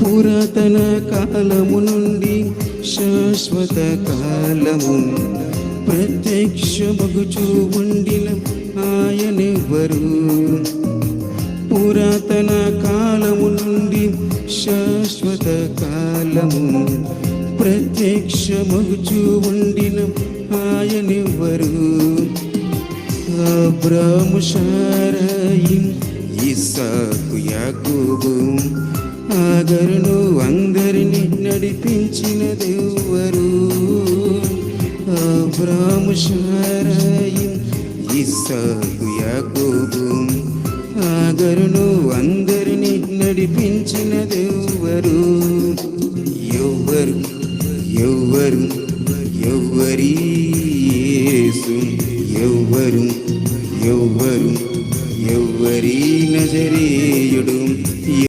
పురాతన కాలము నుండి శాశ్వత కాలము ప్రత్యక్షమగుచూ ఉండిన ఆయనెవ్వరు. పురాతన కాలము నుండి శాశ్వత కాలము ప్రత్యక్షమగుచూ ఉండిన ఆయనెవ్వరు. అబ్రాము శారయి ఇస్సాకు యాకోబు ఆగరును అందరిని నడిపించిన దేవురు. అబ్రాము శారయి ఇస్సాకు యాకోబు ఆగరును అందరిని నడిపించిన దేవురు. ఎవ్వరు ఎవ్వరు ఎవ్వరి యేసు, ఎవ్వరు ఎవ్వరు ఎవ్వరి నజరేయుడు.